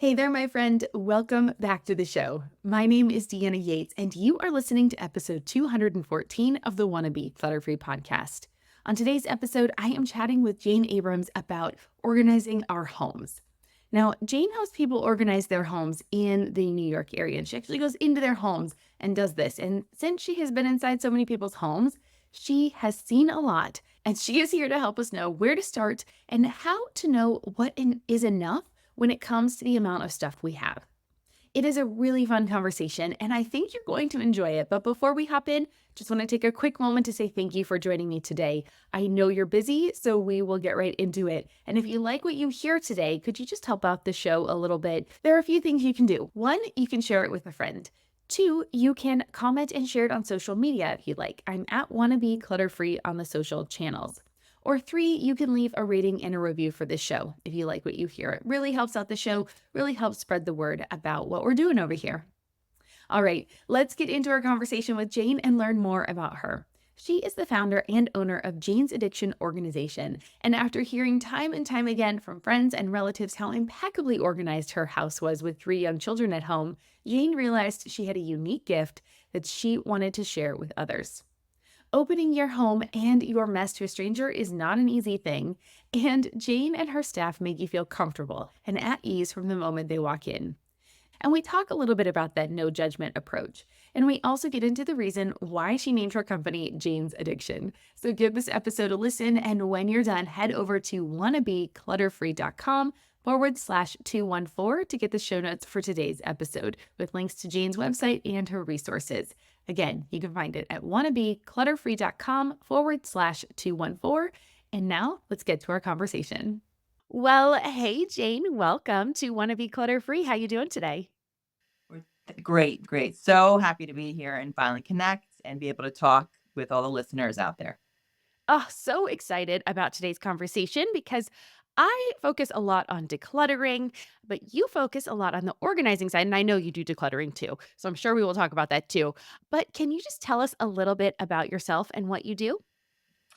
Hey there, my friend. Welcome back to the show. My name is Deanna Yates, and you are listening to episode 214 of the Wannabe clutter-free podcast. On today's episode, I am chatting with Jane Abrams about organizing our homes. Now, Jane helps people organize their homes in the New York area, and she actually goes into their homes and does this. And since she has been inside so many people's homes, she has seen a lot, and she is here to help us know where to start and how to know is enough when it comes to the amount of stuff we have. It is a really fun conversation, and I think you're going to enjoy it. But before we hop in, just want to take a quick moment to say thank you for joining me today. I know you're busy, so we will get right into it. And if you like what you hear today, could you just help out the show a little bit? There are a few things you can do. One, you can share it with a friend. Two, you can comment and share it on social media if you like. I'm at Wannabe Clutter Free on the social channels. Or three, you can leave a rating and a review for this show if you like what you hear. It really helps out the show, really helps spread the word about what we're doing over here. All right, let's get into our conversation with Jane and learn more about her. She is the founder and owner of Jane's Addiction Organization. And after hearing time and time again from friends and relatives how impeccably organized her house was with three young children at home, Jane realized she had a unique gift that she wanted to share with others. Opening your home and your mess to a stranger is not an easy thing, and Jane and her staff make you feel comfortable and at ease from the moment they walk in. And we talk a little bit about that no judgment approach. And we also get into the reason why she named her company Jane's Addiction. So give this episode a listen, and when you're done, head over to wannabeclutterfree.com/214 to get the show notes for today's episode with links to Jane's website and her resources. Again, you can find it at wannabeclutterfree.com/214. And now let's get to our conversation. Well, hey Jane, welcome to Wanna Be Clutter Free. How you doing today? Great, great. So happy to be here and finally connect and be able to talk with all the listeners out there. Oh, so excited about today's conversation because I focus a lot on decluttering, but you focus a lot on the organizing side. And I know you do decluttering too. So I'm sure we will talk about that too. But can you just tell us a little bit about yourself and what you do?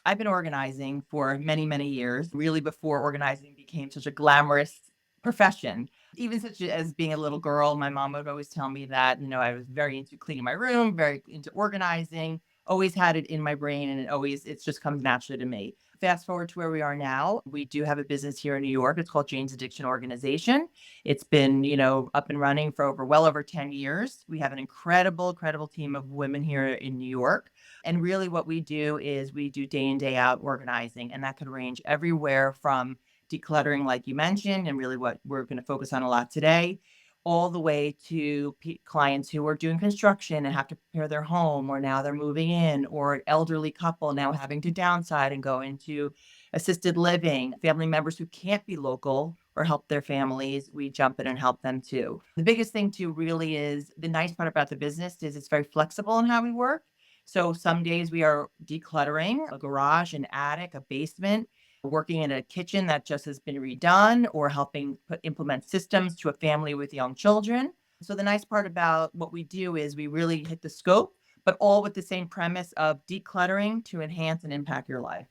I've been organizing for many, many years, really before organizing became such a glamorous profession. Even such as being a little girl, my mom would always tell me that, I was very into cleaning my room, very into organizing, always had it in my brain, and it's just comes naturally to me. Fast forward to where we are now, we do have a business here in New York. It's called Jane's Addiction Organization. It's been, up and running for well over 10 years. We have an incredible team of women here in New York. And really what we do is we do day in, day out organizing, and that could range everywhere from decluttering, like you mentioned, and really what we're going to focus on a lot today, all the way to clients who are doing construction and have to prepare their home, or now they're moving in, or an elderly couple now having to downsize and go into assisted living, family members who can't be local or help their families. We jump in and help them too. The biggest thing too really is the nice part about the business is it's very flexible in how we work. So some days we are decluttering a garage, an attic, a basement, working in a kitchen that just has been redone, or helping implement systems to a family with young children. So the nice part about what we do is we really hit the scope, but all with the same premise of decluttering to enhance and impact your life.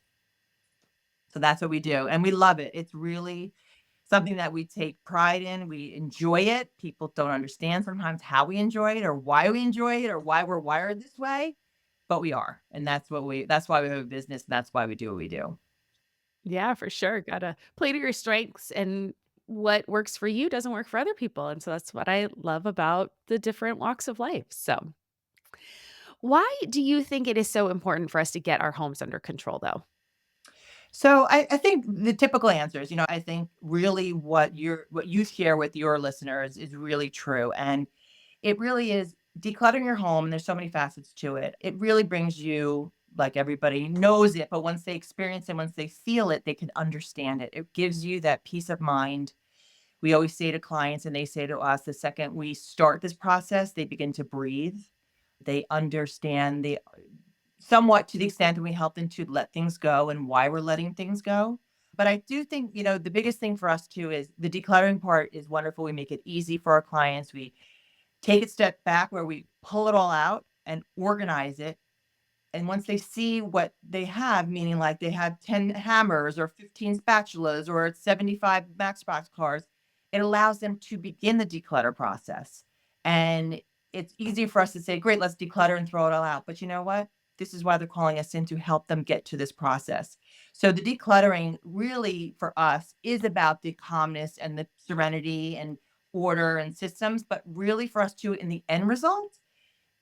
So that's what we do. And we love it. It's really something that we take pride in. We enjoy it. People don't understand sometimes how we enjoy it or why we enjoy it or why we're wired this way, but we are. And that's why we have a business. And that's why we do what we do. Yeah, for sure. Gotta play to your strengths, and what works for you doesn't work for other people. And so that's what I love about the different walks of life. So, why do you think it is so important for us to get our homes under control, though? So I think the typical answers, I think really what you share with your listeners is really true. And it really is decluttering your home. And there's so many facets to it. It really brings you, like everybody knows it, but once they experience it, once they feel it, they can understand it. It gives you that peace of mind. We always say to clients, and they say to us, the second we start this process, they begin to breathe. They understand the somewhat, to the extent that we help them to let things go and why we're letting things go. But I do think, the biggest thing for us too is the decluttering part is wonderful. We make it easy for our clients. We take a step back where we pull it all out and organize it. And once they see what they have, meaning like they have 10 hammers or 15 spatulas or 75 Maxbox cars, it allows them to begin the declutter process. And it's easy for us to say, great, let's declutter and throw it all out. But you know what? This is why they're calling us in to help them get to this process. So the decluttering really for us is about the calmness and the serenity and order and systems, but really for us too, in the end result,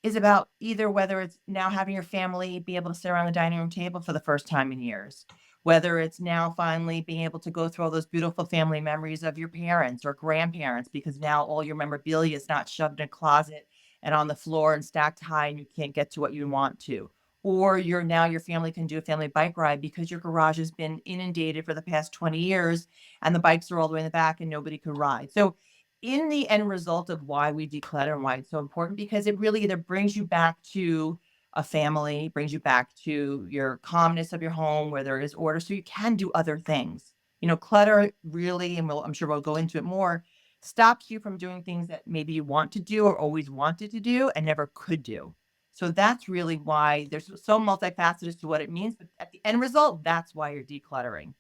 is about either whether it's now having your family be able to sit around the dining room table for the first time in years, whether it's now finally being able to go through all those beautiful family memories of your parents or grandparents, because now all your memorabilia is not shoved in a closet and on the floor and stacked high and you can't get to what you want to. Or you're now your family can do a family bike ride because your garage has been inundated for the past 20 years and the bikes are all the way in the back and nobody could ride. So in the end result of why we declutter and why it's so important, because it really either brings you back to a family, brings you back to your calmness of your home where there is order so you can do other things. Clutter really, and I'm sure we'll go into it more, stops you from doing things that maybe you want to do or always wanted to do and never could do. So that's really why there's so multifaceted as to what it means. But at the end result, that's why you're decluttering.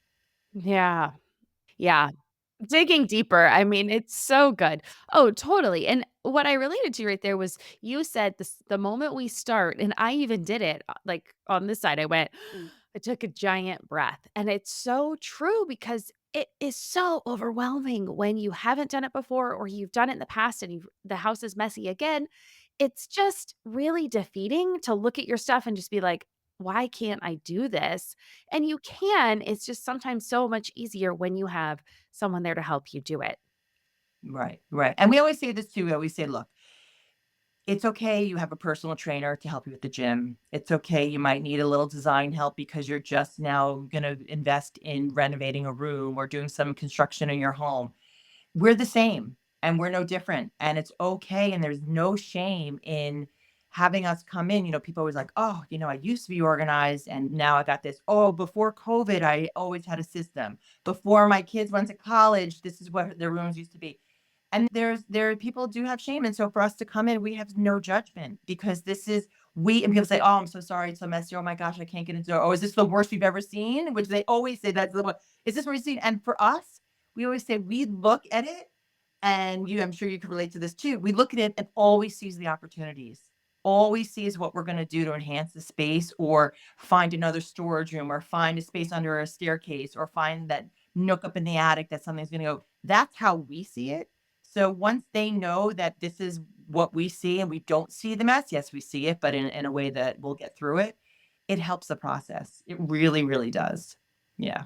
Yeah. Yeah. Digging deeper, I mean, it's so good. Oh, totally, and what I related to right there was you said the moment we start and I even did it, like, on this side, I went I took a giant breath, and it's so true because it is so overwhelming when you haven't done it before or you've done it in the past and the house is messy again. It's just really defeating to look at your stuff and just be like, "Why can't I do this?" And you can, it's just sometimes so much easier when you have someone there to help you do it. Right, right. And we always say this too. We always say, look, it's okay you have a personal trainer to help you at the gym. It's okay you might need a little design help because you're just now going to invest in renovating a room or doing some construction in your home. We're the same and we're no different. And it's okay. And there's no shame in having us come in. People always like, oh, I used to be organized and now I got this. Oh, before COVID, I always had a system. Before my kids went to college, this is what their rooms used to be. And there people do have shame. And so for us to come in, we have no judgment because this is we and people say, oh, I'm so sorry, it's so messy. Oh my gosh, I can't get into it. Oh, is this the worst we've ever seen? Which they always say that's the what is this what we've seen? And for us, we always say we look at it and I'm sure you can relate to this too. We look at it and always sees the opportunities. Always sees what we're going to do to enhance the space or find another storage room or find a space under a staircase or find that nook up in the attic that something's going to go. That's how we see it. So once they know that this is what we see and we don't see the mess, yes, we see it, but in a way that we'll get through it, it helps the process. It really, really does. Yeah.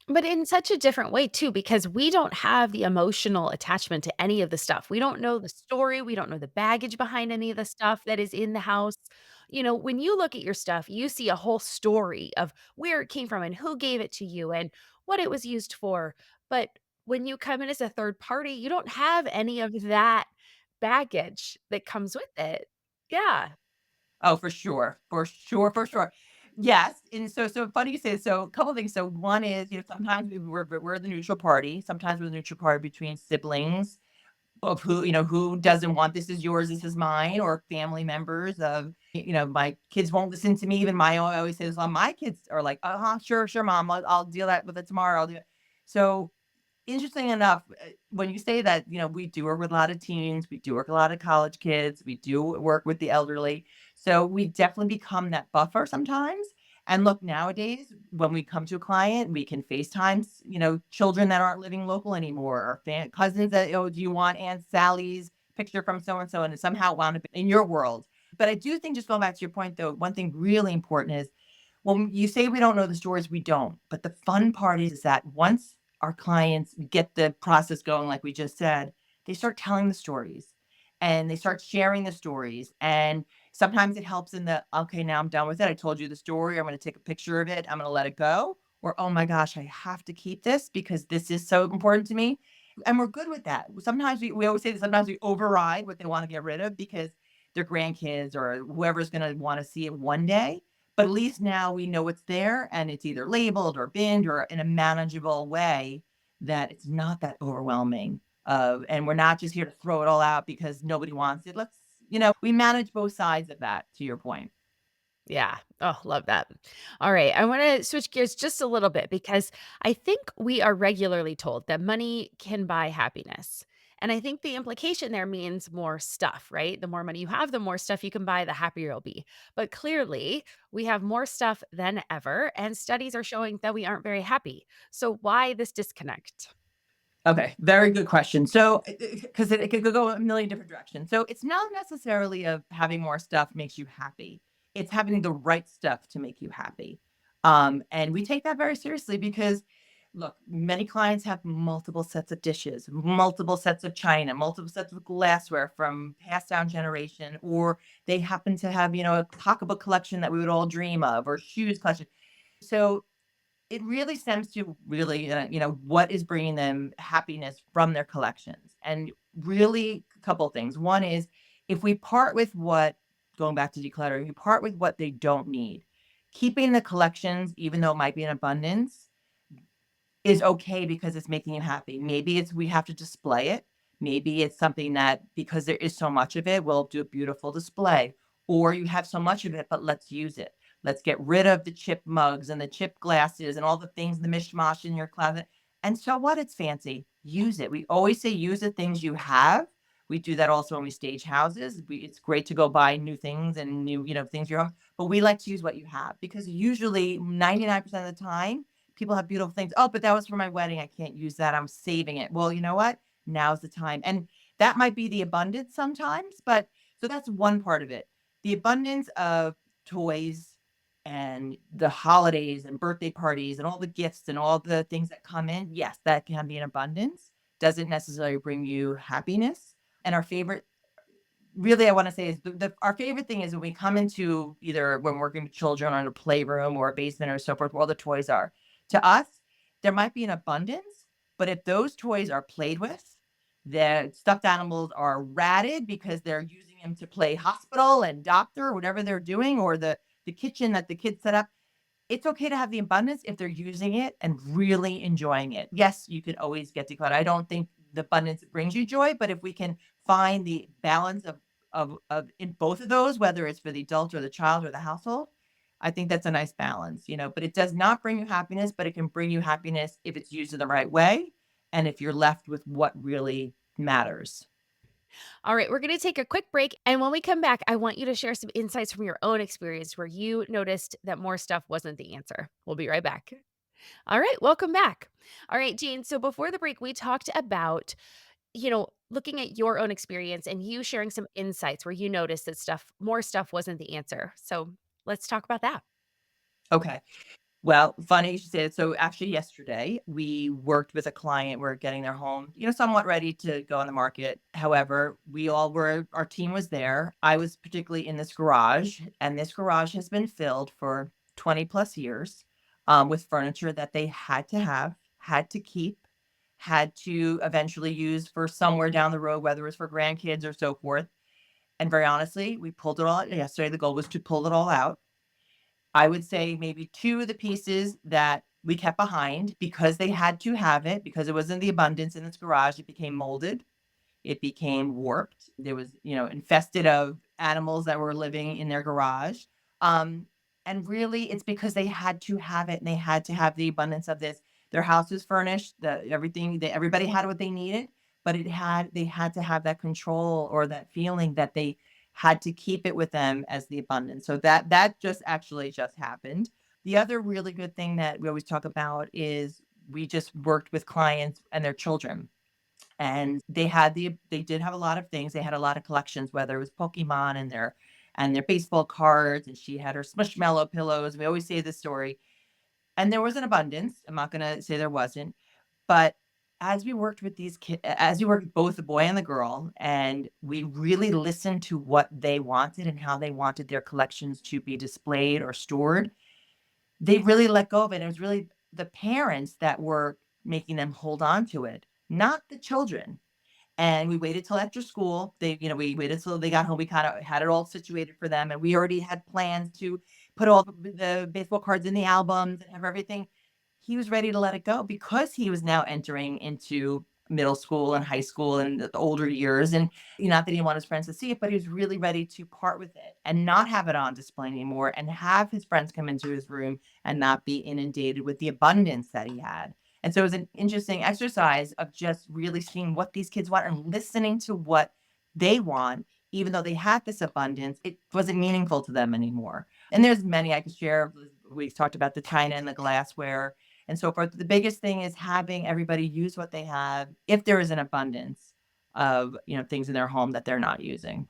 But in such a different way too, because we don't have the emotional attachment to any of the stuff. We don't know the story, we don't know the baggage behind any of the stuff that is in the house. When you look at your stuff, you see a whole story of where it came from and who gave it to you and what it was used for. But when you come in as a third party, you don't have any of that baggage that comes with it. Yeah. Oh, for sure. For sure, for sure. Yes, and so funny you say this. So a couple of things. So one is, sometimes we're the neutral party. Sometimes we're the neutral party between siblings of who doesn't want this is yours, this is mine, or family members of, my kids won't listen to me. Even my own, I always say this, well, my kids are like, uh-huh, sure, sure, mom, I'll deal that with it tomorrow. I'll do it. So interesting enough, when you say that, we do work with a lot of teens, we do work with a lot of college kids, we do work with the elderly. So we definitely become that buffer sometimes. And look, nowadays, when we come to a client, we can FaceTime, children that aren't living local anymore, or cousins that, oh, do you want Aunt Sally's picture from so and so, and it somehow wound up in your world. But I do think, just going back to your point, though, one thing really important is when you say we don't know the stories, we don't. But the fun part is that once our clients get the process going, like we just said, they start telling the stories and they start sharing the stories. And sometimes it helps in the, okay, now I'm done with it. I told you the story. I'm going to take a picture of it. I'm going to let it go. Or, oh my gosh, I have to keep this because this is so important to me. And we're good with that. Sometimes we always say that sometimes we override what they want to get rid of because their grandkids or whoever's going to want to see it one day, but at least now we know it's there and it's either labeled or binned or in a manageable way that it's not that overwhelming. And we're not just here to throw it all out because nobody wants it. We manage both sides of that, to your point. Yeah. Oh, love that. All right. I want to switch gears just a little bit because I think we are regularly told that money can buy happiness. And I think the implication there means more stuff, right? The more money you have, the more stuff you can buy, the happier you'll be. But clearly, we have more stuff than ever, and studies are showing that we aren't very happy. So, why this disconnect? Okay, very good question. So, because it could go a million different directions. So, it's not necessarily of having more stuff makes you happy. It's having the right stuff to make you happy. And we take that very seriously because, look, many clients have multiple sets of dishes, multiple sets of china, multiple sets of glassware from passed down generation, or they happen to have, a pocketbook collection that we would all dream of, or shoes collection. So it really stems to really, what is bringing them happiness from their collections. And really, a couple of things. One is if we part with what, going back to decluttering, we part with what they don't need, keeping the collections, even though it might be in abundance, is okay because it's making you happy. Maybe it's we have to display it. Maybe it's something that because there is so much of it, we'll do a beautiful display. Or you have so much of it, but let's use it. Let's get rid of the chip mugs and the chip glasses and all the things, the mishmash in your closet. And so what? It's fancy. Use it. We always say use the things you have. We do that also when we stage houses. It's great to go buy new things and new, things your home, but we like to use what you have because usually 99% of the time people have beautiful things. Oh, but that was for my wedding. I can't use that. I'm saving it. Well, you know what? Now's the time. And that might be the abundance sometimes, but so that's one part of it. The abundance of toys and the holidays and birthday parties and all the gifts and all the things that come in. Yes, that can be an abundance. Doesn't necessarily bring you happiness. And our favorite really I want to say is our favorite thing is when we come into either when working with children or in a playroom or a basement or so forth, where all the toys are. To us, there might be an abundance, but if those toys are played with, the stuffed animals are ratted because they're using them to play hospital and doctor or whatever they're doing, or the kitchen that the kids set up, it's okay to have the abundance if they're using it and really enjoying it. Yes, you could always get decluttered. I don't think the abundance brings you joy, but if we can find the balance of in both of those, whether it's for the adult or the child or the household, I think that's a nice balance, but it does not bring you happiness, but it can bring you happiness if it's used in the right way and if you're left with what really matters. All right, we're going to take a quick break. And when we come back, I want you to share some insights from your own experience where you noticed that more stuff wasn't the answer. We'll be right back. All right, welcome back. All right, Jean. So before the break, we talked about, looking at your own experience and you sharing some insights where you noticed that more stuff wasn't the answer. So let's talk about that. Okay. Well, funny you should say that. So actually yesterday, we worked with a client. We're getting their home, somewhat ready to go on the market. However, our team was there. I was particularly in this garage, and this garage has been filled for 20 plus years with furniture that they had to have, had to keep, had to eventually use for somewhere down the road, whether it was for grandkids or so forth. And very honestly, we pulled it all out yesterday. The goal was to pull it all out. I would say maybe 2 of the pieces that we kept behind because they had to have it, because it was in the abundance in this garage, it became molded, it became warped. There was, infested of animals that were living in their garage. Um, and really, it's because they had to have it and they had to have the abundance of this. Their house was furnished, everybody had what they needed, but they had to have that control or that feeling that they had to keep it with them as the abundance. So that just actually just happened. The other really good thing that we always talk about is we just worked with clients and their children, and they did have a lot of things. They had a lot of collections, whether it was Pokemon and their baseball cards, and she had her Smushmallow pillows. We always say this story, and there was an abundance. I'm not going to say there wasn't, but as we worked with these kids, as we worked with both the boy and the girl, and we really listened to what they wanted and how they wanted their collections to be displayed or stored, they really let go of it. It was really the parents that were making them hold on to it, not the children. And we waited till after school. We waited till they got home. We kind of had it all situated for them. And we already had plans to put all the baseball cards in the albums and have everything. He was ready to let it go because he was now entering into middle school and high school and the older years. And not that he didn't want his friends to see it, but he was really ready to part with it and not have it on display anymore and have his friends come into his room and not be inundated with the abundance that he had. And so it was an interesting exercise of just really seeing what these kids want and listening to what they want, even though they had this abundance, it wasn't meaningful to them anymore. And there's many I could share. We've talked about the china and the glassware and so forth. The biggest thing is having everybody use what they have if there is an abundance of, things in their home that they're not using.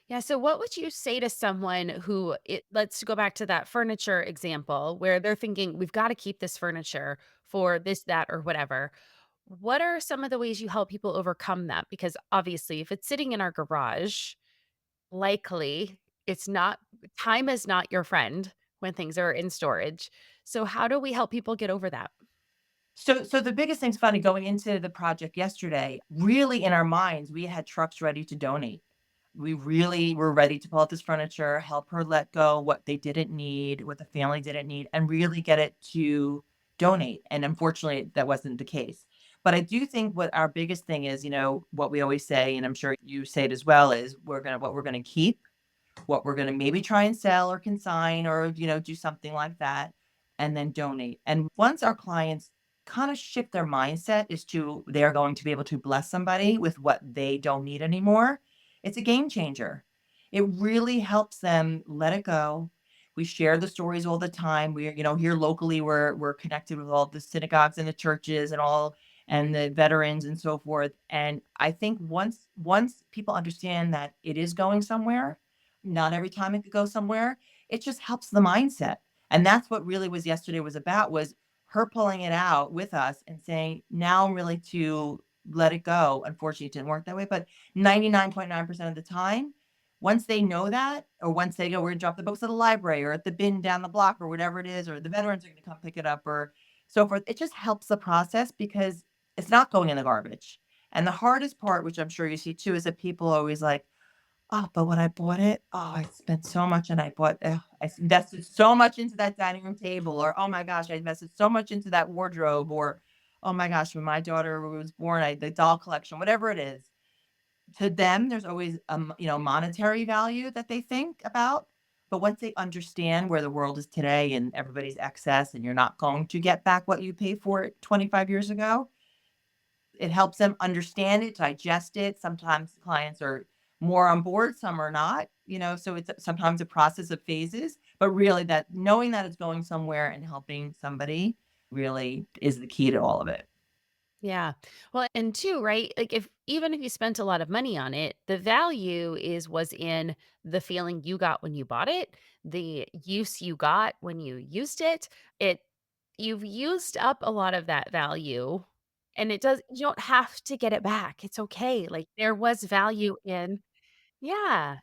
Yeah. So, what would you say to someone let's go back to that furniture example where they're thinking, we've got to keep this furniture for this, that, or whatever. What are some of the ways you help people overcome that? Because obviously, if it's sitting in our garage, likely it's not, time is not your friend when things are in storage. So, how do we help people get over that? So the biggest thing's funny going into the project yesterday, really in our minds, we had trucks ready to donate. We really were ready to pull out this furniture, help her let go what they didn't need, what the family didn't need, and really get it to donate. And unfortunately, that wasn't the case. But I do think what our biggest thing is, what we always say, and I'm sure you say it as well, is what we're gonna keep, what we're going to maybe try and sell or consign or, do something like that, and then donate. And once our clients kind of shift their mindset as to they're going to be able to bless somebody with what they don't need anymore, it's a game changer. It really helps them let it go. We share the stories all the time. We're, here locally, we're connected with all the synagogues and the churches and all and the veterans and so forth. And I think once people understand that it is going somewhere, not every time it could go somewhere. It just helps the mindset. And that's what really was yesterday was about was her pulling it out with us and saying, now I'm really to let it go. Unfortunately, it didn't work that way, but 99.9% of the time, once they know that, or once they go, we're gonna drop the books at the library or at the bin down the block or whatever it is, or the veterans are gonna come pick it up or so forth. It just helps the process because it's not going in the garbage. And the hardest part, which I'm sure you see too, is that people always like, oh, but when I bought it, oh, I spent so much and I invested so much into that dining room table, or oh my gosh, I invested so much into that wardrobe, or oh my gosh, when my daughter was born, the doll collection, whatever it is. To them, there's always monetary value that they think about. But once they understand where the world is today and everybody's excess, and you're not going to get back what you paid for it 25 years ago, it helps them understand it, digest it. Sometimes clients are more on board, some are not, so it's sometimes a process of phases, but really that knowing that it's going somewhere and helping somebody really is the key to all of it. Yeah. Well, and two, right? Like if even if you spent a lot of money on it, the value was in the feeling you got when you bought it, the use you got when you used it. It You've used up a lot of that value and you don't have to get it back. It's okay. Like there was value in. Yeah.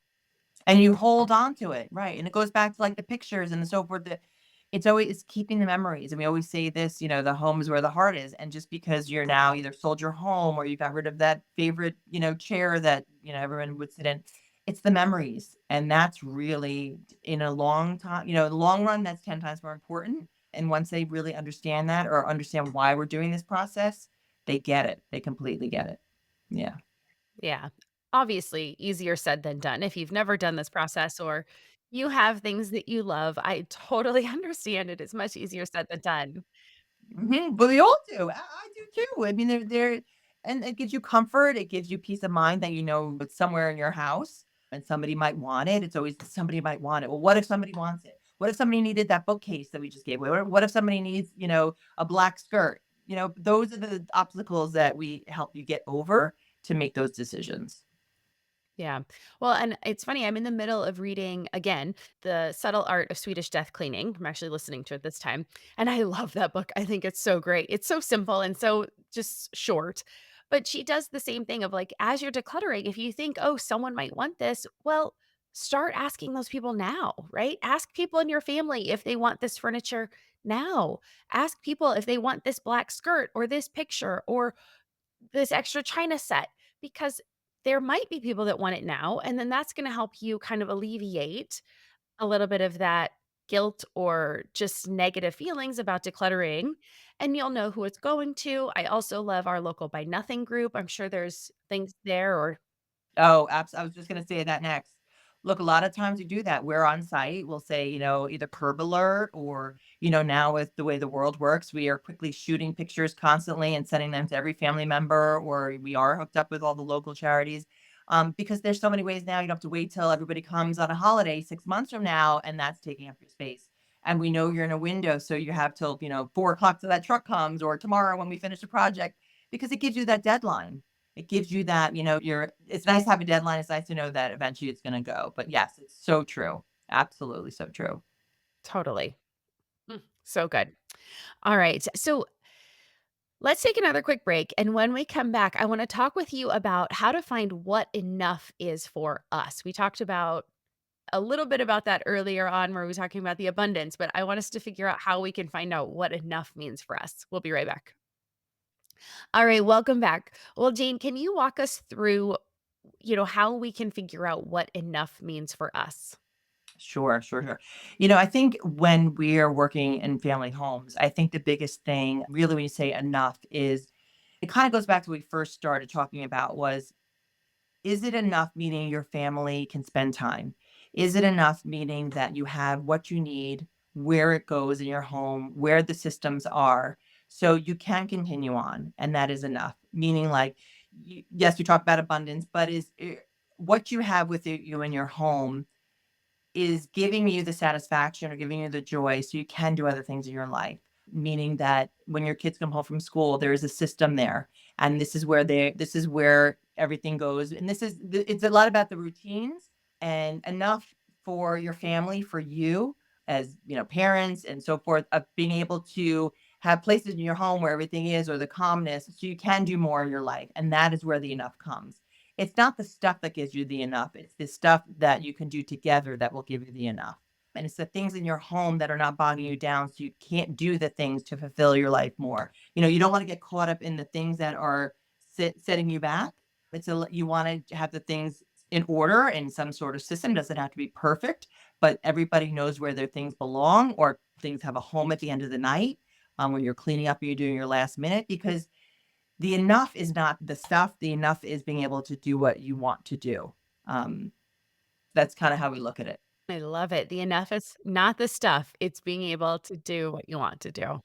And you hold on to it, right, and it goes back to, like, the pictures and so forth that it's always keeping the memories, and we always say this, "The home is where the heart is," and just because you're now either sold your home or you got rid of that favorite, chair that, everyone would sit in, it's the memories, and that's really in a long time in the long run, that's 10 times more important, and once they really understand that or understand why we're doing this process, they get it. They completely get it. Yeah. Yeah. Obviously, easier said than done. If you've never done this process or you have things that you love, I totally understand it is much easier said than done. But we all do. I do too. I mean, they're and it gives you comfort. It gives you peace of mind that it's somewhere in your house and somebody might want it. It's always somebody might want it. Well, what if somebody wants it? What if somebody needed that bookcase that we just gave away? What if somebody needs, a black skirt? Those are the obstacles that we help you get over to make those decisions. Yeah. Well, and it's funny, I'm in the middle of reading again The Subtle Art of Swedish Death Cleaning. I'm actually listening to it this time. And I love that book. I think it's so great. It's so simple and so just short. But she does the same thing of like, as you're decluttering, if you think, oh, someone might want this, well, start asking those people now, right? Ask people in your family if they want this furniture now. Ask people if they want this black skirt or this picture or this extra china set because there might be people that want it now, and then that's gonna help you kind of alleviate a little bit of that guilt or just negative feelings about decluttering, and you'll know who it's going to. I also love our local Buy Nothing group. I'm sure there's things there or Oh, I was just gonna say that next. Look, a lot of times we do that. We're on site. We'll say, either curb alert or, now with the way the world works, we are quickly shooting pictures constantly and sending them to every family member, or we are hooked up with all the local charities. Because there's so many ways now. You don't have to wait till everybody comes on a holiday 6 months from now, and that's taking up your space. And we know you're in a window, so you have till, 4 o'clock till that truck comes, or tomorrow when we finish the project, because it gives you that deadline. It gives you that, it's nice to have a deadline. It's nice to know that eventually it's gonna go. But yes, it's so true. Absolutely so true. totally. So good. All right. So let's take another quick break. And when we come back, I want to talk with you about how to find what enough is for us. We talked about a little bit about that earlier on where we were talking about the abundance, but I want us to figure out how we can find out what enough means for us. We'll be right back. All right, welcome back. Well, Jane, can you walk us through, how we can figure out what enough means for us? Sure, sure, sure. I think when we're working in family homes, I think the biggest thing really when you say enough is it kind of goes back to what we first started talking about was, is it enough meaning your family can spend time? Is it enough meaning that you have what you need, where it goes in your home, where the systems are, so you can continue on, and that is enough. Meaning, like, yes, you talk about abundance, but what you have with you in your home is giving you the satisfaction or giving you the joy so you can do other things in your life. Meaning that when your kids come home from school, there is a system there. And this is where everything goes. And it's a lot about the routines and enough for your family, for you as, parents and so forth, of being able to have places in your home where everything is, or the calmness, so you can do more in your life. And that is where the enough comes. It's not the stuff that gives you the enough. It's the stuff that you can do together that will give you the enough. And it's the things in your home that are not bogging you down so you can't do the things to fulfill your life more. You don't want to get caught up in the things that are setting you back. You want to have the things in order in some sort of system. It doesn't have to be perfect, but everybody knows where their things belong, or things have a home at the end of the night, when you're cleaning up or you're doing your last minute, because the enough is not the stuff. The enough is being able to do what you want to do. Um, that's kind of how we look at it. I love it. The enough is not the stuff, it's being able to do what you want to do.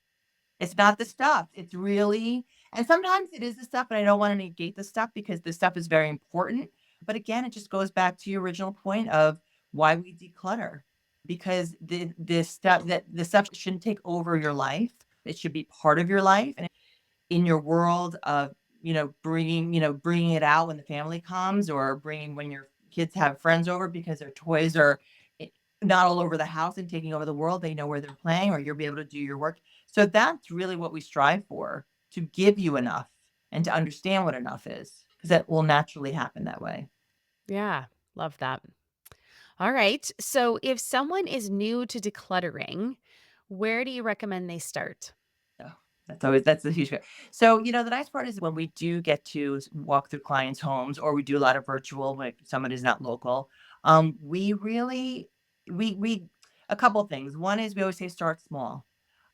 It's not the stuff. It's really, and sometimes it is the stuff, but I don't want to negate the stuff because the stuff is very important. But again, it just goes back to your original point of why we declutter, because the stuff shouldn't take over your life. It should be part of your life. And in your world of, bringing it out when the family comes, or bringing when your kids have friends over because their toys are i- not all over the house and taking over the world. They know where they're playing, or you'll be able to do your work. So that's really what we strive for, to give you enough and to understand what enough is, because that will naturally happen that way. Yeah, love that. All right. So if someone is new to decluttering, where do you recommend they start? Oh, that's a huge. So, the nice part is when we do get to walk through clients' homes, or we do a lot of virtual when someone is not local. We really we a couple things. One is we always say start small.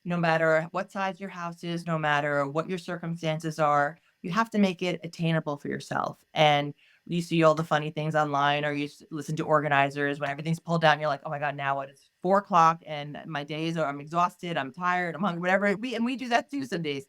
No matter what size your house is, no matter what your circumstances are, you have to make it attainable for yourself. And you see all the funny things online, or listen to organizers when everything's pulled down. You're like, oh my God, now what? It's 4 o'clock and my days are, I'm exhausted, I'm tired, I'm hungry, whatever. We do that too some days.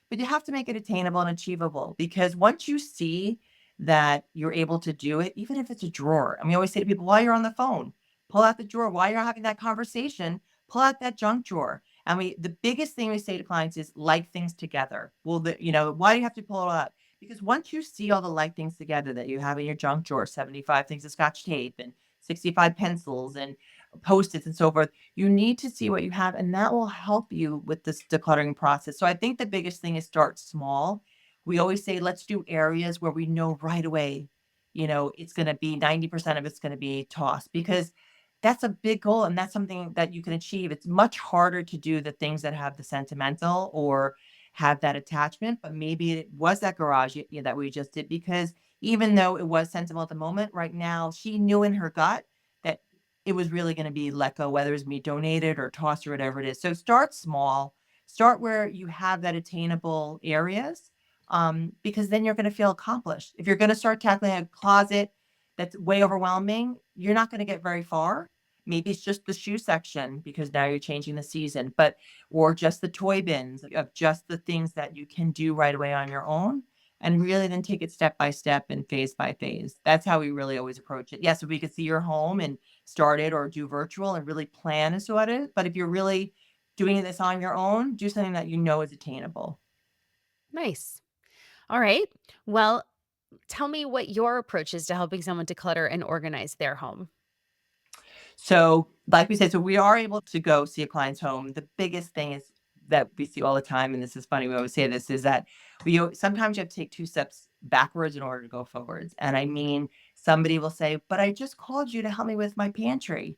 But you have to make it attainable and achievable, because once you see that you're able to do it, even if it's a drawer, and we always say to people, while you're on the phone, pull out the drawer. While you're having that conversation, pull out that junk drawer. And the biggest thing we say to clients is like things together. Well, why do you have to pull it out? Because once you see all the like things together that you have in your junk drawer, 75 things of scotch tape and 65 pencils and post-its and so forth, you need to see what you have, and that will help you with this decluttering process. So I think the biggest thing is start small. We always say, let's do areas where we know right away, it's going to be 90% of it's going to be tossed, because that's a big goal and that's something that you can achieve. It's much harder to do the things that have the sentimental or have that attachment, but maybe it was that garage that we just did, because even though it was sentimental at the moment, right now, she knew in her gut that it was really going to be let go, whether it's me donated or tossed or whatever it is. So start small, start where you have that attainable areas, because then you're going to feel accomplished. If you're going to start tackling a closet that's way overwhelming, you're not going to get very far. Maybe it's just the shoe section because now you're changing the season, but or just the toy bins of just the things that you can do right away on your own, and really then take it step by step and phase by phase. That's how we really always approach it. Yes, if we could see your home and start it or do virtual and really plan as to what it is. But if you're really doing this on your own, do something that you know is attainable. Nice. All right. Well, tell me what your approach is to helping someone declutter and organize their home. So, like we said, so we are able to go see a client's home. The biggest thing is that we see all the time, and this is funny, we always say this, is that sometimes you have to take two steps backwards in order to go forwards. And I mean, somebody will say, but I just called you to help me with my pantry.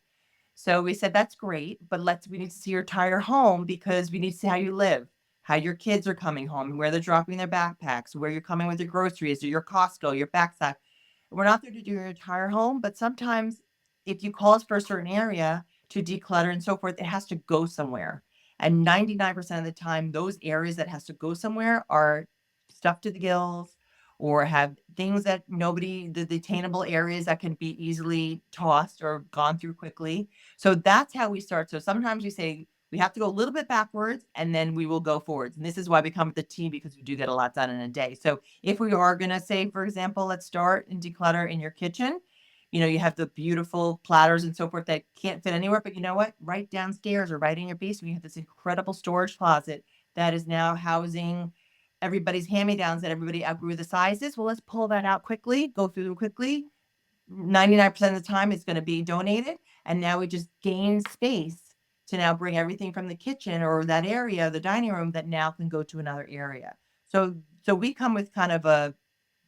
So we said, that's great, but we need to see your entire home because we need to see how you live, how your kids are coming home, where they're dropping their backpacks, where you're coming with your groceries or your Costco, your backpack. We're not there to do your entire home, but sometimes if you call us for a certain area to declutter and so forth, it has to go somewhere. And 99% of the time, those areas that has to go somewhere are stuffed to the gills or have things that the attainable areas that can be easily tossed or gone through quickly. So that's how we start. So sometimes we say we have to go a little bit backwards and then we will go forwards. And this is why we come with the team because we do get a lot done in a day. So if we are going to say, for example, let's start and declutter in your kitchen, you have the beautiful platters and so forth that can't fit anywhere. But you know what? Right downstairs or right in your basement, you have this incredible storage closet that is now housing everybody's hand-me-downs that everybody outgrew the sizes. Well, let's pull that out quickly, go through them quickly. 99% of the time it's going to be donated. And now we just gain space to now bring everything from the kitchen or that area, the dining room that now can go to another area. So we come with kind of a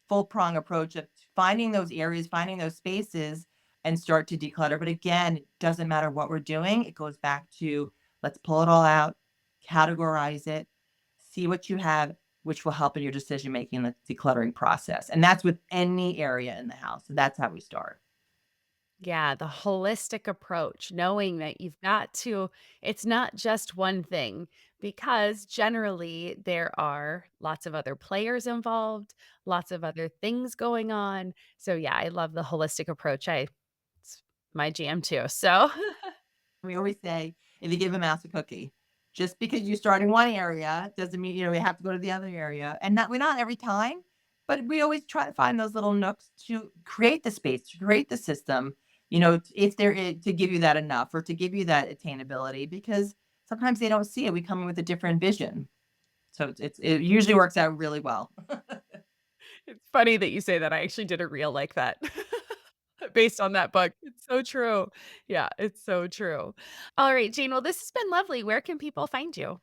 full prong approach of finding those areas, finding those spaces and start to declutter. But again, it doesn't matter what we're doing. It goes back to let's pull it all out, categorize it, see what you have, which will help in your decision making, the decluttering process. And that's with any area in the house. So that's how we start. Yeah, the holistic approach, knowing that you've got to, it's not just one thing because generally there are lots of other players involved, lots of other things going on. So, yeah, I love the holistic approach. It's my jam too. So, We always say, if you give a mouse a cookie, just because you start in one area doesn't mean, we have to go to the other area. And not every time, but we always try to find those little nooks to create the space, to create the system, if there is to give you that enough or to give you that attainability, because sometimes they don't see it. We come in with a different vision. So it usually works out really well. it's funny that you say that. I actually did a reel like that based on that book. It's so true. Yeah, it's so true. All right, Jane. Well, this has been lovely. Where can people find you?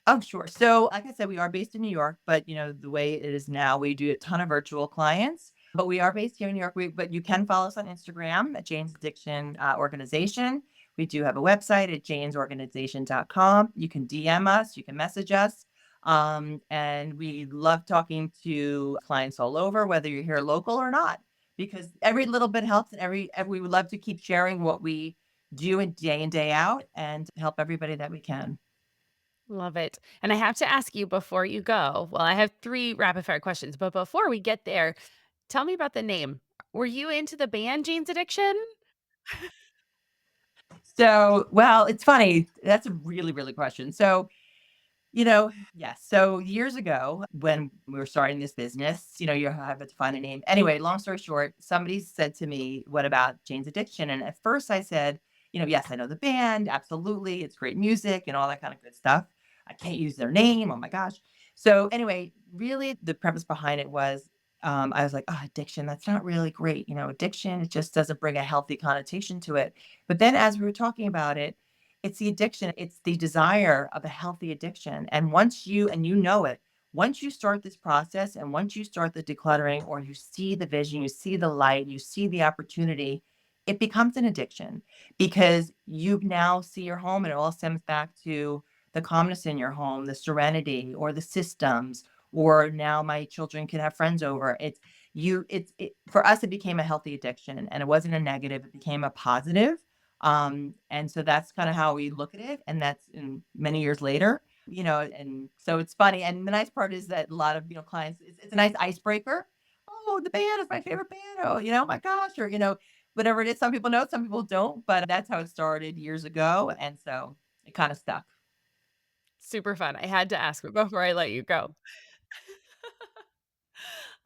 Oh, sure. So, like I said, we are based in New York, but the way it is now, we do a ton of virtual clients, but we are based here in New York. But you can follow us on Instagram at Jane's Addiction Organization. We do have a website at janesorganization.com. You can DM us, you can message us. And we love talking to clients all over, whether you're here local or not, because every little bit helps. And we would love to keep sharing what we do in day out and help everybody that we can. Love it. And I have to ask you before you go. Well, I have 3 rapid fire questions, but before we get there, tell me about the name. Were you into the band Jane's Addiction? So, well, it's funny. That's a really, really question. So, yes. So years ago, when we were starting this business, you have to find a name. Anyway, long story short, somebody said to me, "What about Jane's Addiction?" And at first I said, yes, I know the band. Absolutely. It's great music and all that kind of good stuff. I can't use their name. Oh my gosh. So anyway, really the premise behind it was, I was like, oh, addiction, that's not really great. Addiction, it just doesn't bring a healthy connotation to it. But then as we were talking about it, it's the addiction, it's the desire of a healthy addiction. And you know it, once you start this process and once you start the decluttering or you see the vision, you see the light, you see the opportunity, it becomes an addiction because you now see your home and it all stems back to the calmness in your home, the serenity or the systems, or now my children can have friends over. For us, it became a healthy addiction and it wasn't a negative, it became a positive. And so that's kind of how we look at it. And that's in many years later, and so it's funny. And the nice part is that a lot of, clients, it's a nice icebreaker. Oh, the band is my favorite band. Oh, my gosh, or, whatever it is. Some people know, some people don't, but that's how it started years ago. And so it kind of stuck. Super fun. I had to ask it before I let you go.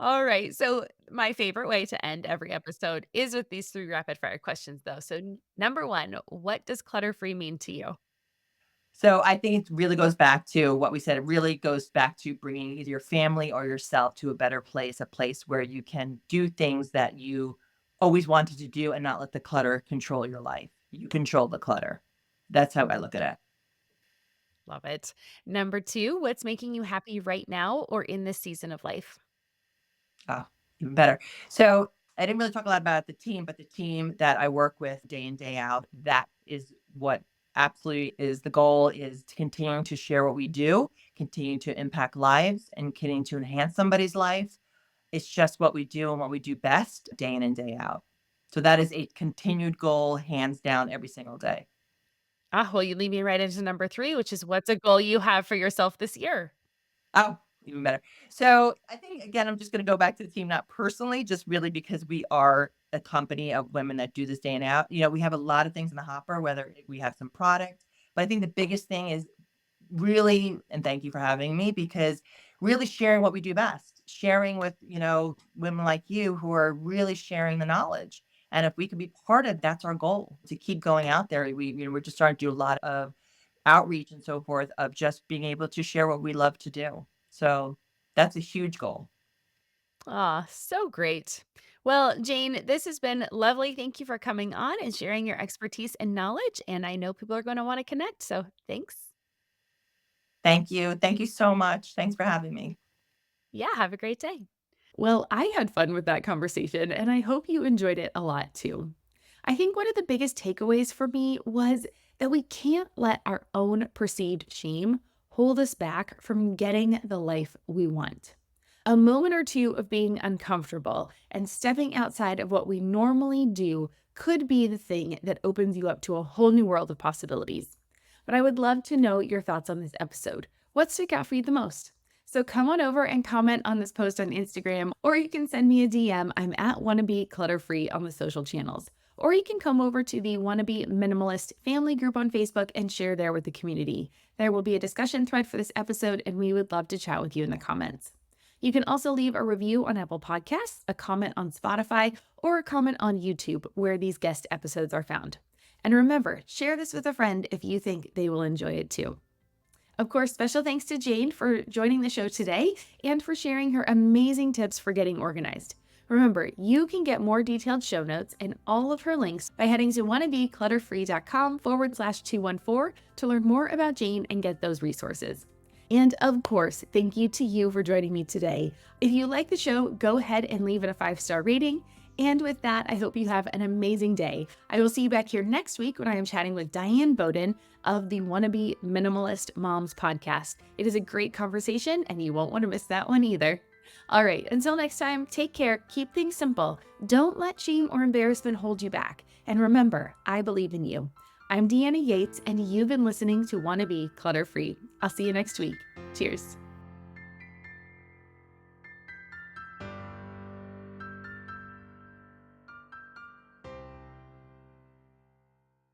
All right. So, my favorite way to end every episode is with these three rapid fire questions, though. So, number one, what does clutter free mean to you? So I think it really goes back to what we said. It really goes back to bringing either your family or yourself to a better place, a place where you can do things that you always wanted to do and not let the clutter control your life. You control the clutter. That's how I look at it. Love it. Number two, what's making you happy right now or in this season of life? Oh, even better. So I didn't really talk a lot about the team, but the team that I work with day in, day out, that is what absolutely is the goal, is to continue to share what we do, continue to impact lives, and continue to enhance somebody's life. It's just what we do and what we do best day in and day out. So that is a continued goal, hands down, every single day. Ah, well, you lead me right into number three, which is what's a goal you have for yourself this year? Oh, even better. So I think, again, I'm just going to go back to the team, not personally, just really because we are a company of women that do this day and out. We have a lot of things in the hopper, whether we have some product, but I think the biggest thing is really, and thank you for having me, because really sharing what we do best, sharing with, women like you who are really sharing the knowledge. And if we can be part of, that's our goal, to keep going out there. We're just starting to do a lot of outreach and so forth, of just being able to share what we love to do. So that's a huge goal. Ah, so great. Well, Jane, this has been lovely. Thank you for coming on and sharing your expertise and knowledge. And I know people are going to want to connect. So thanks. Thank you. Thank you so much. Thanks for having me. Yeah, have a great day. Well, I had fun with that conversation, and I hope you enjoyed it a lot too. I think one of the biggest takeaways for me was that we can't let our own perceived shame hold us back from getting the life we want. A moment or two of being uncomfortable and stepping outside of what we normally do could be the thing that opens you up to a whole new world of possibilities. But I would love to know your thoughts on this episode. What stuck out for you the most? So come on over and comment on this post on Instagram, or you can send me a DM. I'm at Wannabe Clutter-free on the social channels. Or you can come over to the Wannabe Minimalist family group on Facebook and share there with the community. There will be a discussion thread for this episode, and we would love to chat with you in the comments. You can also leave a review on Apple Podcasts, a comment on Spotify, or a comment on YouTube where these guest episodes are found. And remember, share this with a friend if you think they will enjoy it too. Of course, special thanks to Jane for joining the show today and for sharing her amazing tips for getting organized. Remember, you can get more detailed show notes and all of her links by heading to wannabeclutterfree.com/214 to learn more about Jane and get those resources. And of course, thank you to you for joining me today. If you like the show, go ahead and leave it a 5-star rating. And with that, I hope you have an amazing day. I will see you back here next week when I am chatting with Diane Bowden of the Wannabe Minimalist Moms podcast. It is a great conversation, and you won't want to miss that one either. All right, until next time, take care, keep things simple. Don't let shame or embarrassment hold you back. And remember, I believe in you. I'm Deanna Yates, and you've been listening to Wannabe Clutter Free. I'll see you next week. Cheers.